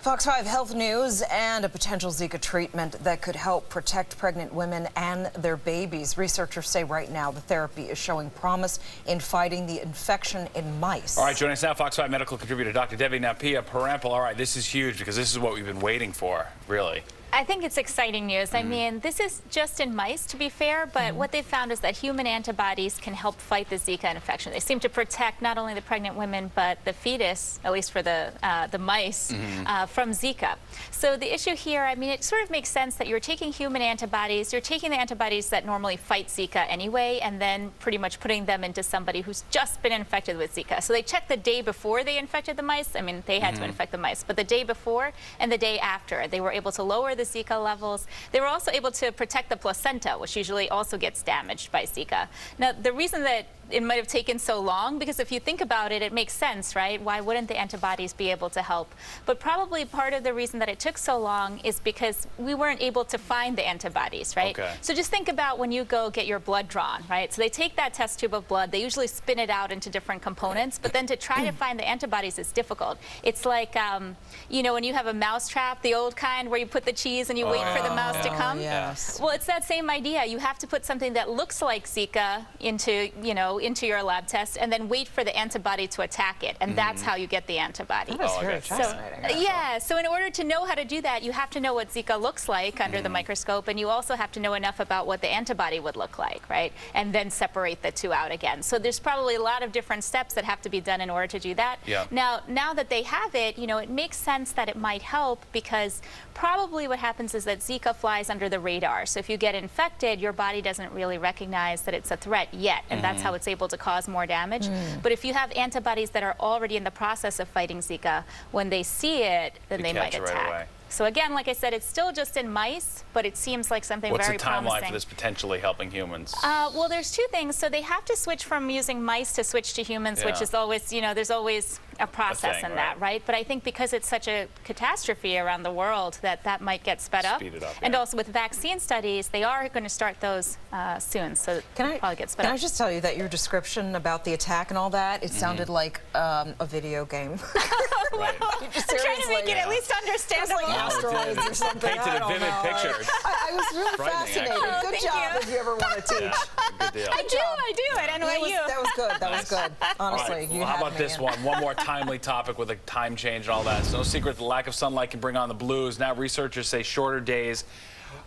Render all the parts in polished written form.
Fox 5 Health News and a potential Zika treatment that could help protect pregnant women and their babies. Researchers say right now the therapy is showing promise in fighting the infection in mice. All right, joining us now, Fox 5 medical contributor Dr. Devi. Now, Pia Parample, all right, this is huge because this is what we've been waiting for, really. I think it's exciting news. I mean, this is just in mice, to be fair, but what they found is that human antibodies can help fight the Zika infection. They seem to protect not only the pregnant women, but the fetus, at least for the mice, from Zika. So the issue here, I mean, it sort of makes sense that you're taking human antibodies, you're taking the antibodies that normally fight Zika anyway, and then pretty much putting them into somebody who's just been infected with Zika. So they checked the day before they infected the mice. I mean, they had to infect the mice, but the day before and the day after, they were able to lower the Zika levels. They were also able to protect the placenta, which usually also gets damaged by Zika. Now, the reason that it might have taken so long, because if you think about it, it makes sense, right? Why wouldn't the antibodies be able to help? But probably part of the reason that it took so long is because we weren't able to find the antibodies, right? Okay. So just think about when you go get your blood drawn, right? So they take that test tube of blood, they usually spin it out into different components, but then to try to find the antibodies is difficult. It's like, you know, when you have a mouse trap, the old kind where you put the cheese and you wait for the mouse to come. Yes. Well, it's that same idea. You have to put something that looks like Zika into, you know, into your lab test and then wait for the antibody to attack it. And that's how you get the antibody. That is very fascinating. Yeah, so in order to know how to do that, you have to know what Zika looks like under the microscope, and you also have to know enough about what the antibody would look like, right? And then separate the two out again. So there's probably a lot of different steps that have to be done in order to do that. Yeah. Now that they have it, you know, it makes sense that it might help, because probably what happens is that Zika flies under the radar. So if you get infected, your body doesn't really recognize that it's a threat yet, and that's how it's able to cause more damage. But if you have antibodies that are already in the process of fighting Zika, when they see it, then they might attack. Right away. So again, like I said, it's still just in mice, but it seems like something very promising. What's the timeline for this potentially helping humans? Well, there's two things. So they have to switch from using mice to switch to humans, which is always, you know, there's always a process in that, right? But I think because it's such a catastrophe around the world, that might get sped up. Speed it up, And also with vaccine studies, they are going to start those soon, so it'll probably get sped up. Can I just tell you that your description about the attack and all that, it sounded like a video game. Right. I'm trying to make it at least understandable. Like asteroids or something. Painted a vivid picture. I was really fascinated. actually. Good Thank job you. if you ever want to teach. Good deal. I do at NYU. That was good. That was good. Honestly, All right, you well, how had about me this in. one? One more timely topic with a time change and all that. It's no secret the lack of sunlight can bring on the blues. Now researchers say shorter days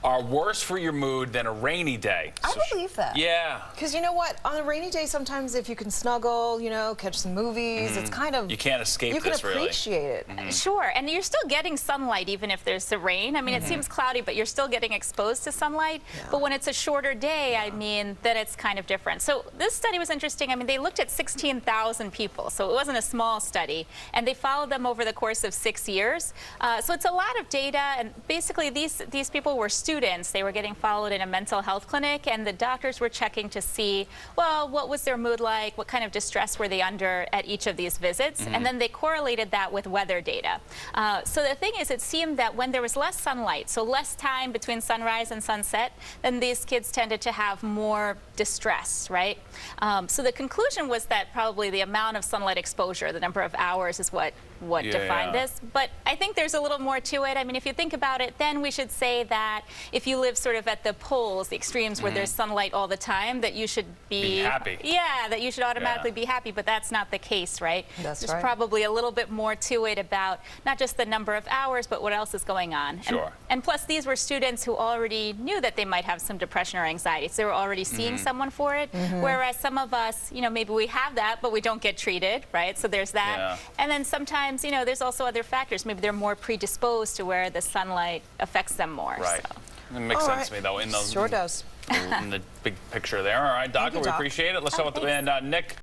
are worse for your mood than a rainy day. I believe that. Yeah. Because you know what? On a rainy day, sometimes if you can snuggle, you know, catch some movies, it's kind of... You can't escape this, really. You can appreciate it. Sure, and you're still getting sunlight even if there's the rain. I mean, it seems cloudy, but you're still getting exposed to sunlight. Yeah. But when it's a shorter day, I mean, then it's kind of different. So this study was interesting. I mean, they looked at 16,000 people, so it wasn't a small study, and they followed them over the course of 6 years. So it's a lot of data, and basically these people were students. They were getting followed in a mental health clinic, and the doctors were checking to see, well, what was their mood like, what kind of distress were they under at each of these visits, and then they correlated that with weather data. So the thing is, it seemed that when there was less sunlight, so less time between sunrise and sunset, then these kids tended to have more distress, right? So the conclusion was that probably the amount of sunlight exposure, the number of hours, is what defined this. But I think there's a little more to it. I mean, if you think about it, then we should say that if you live sort of at the poles, the extremes where there's sunlight all the time, that you should be happy. Yeah, that you should automatically be happy, but that's not the case, right? That's There's probably a little bit more to it about not just the number of hours, but what else is going on. Sure. And plus, these were students who already knew that they might have some depression or anxiety, so they were already seeing someone for it, whereas some of us, you know, maybe we have that, but we don't get treated, right? So there's that. Yeah. And then sometimes, you know, there's also other factors. Maybe they're more predisposed to where the sunlight affects them more. Right. So. It makes sense to me, though, in those Sure does. in the big picture there. All right, Doctor, we Doc. appreciate it. Let's talk about the and Nick.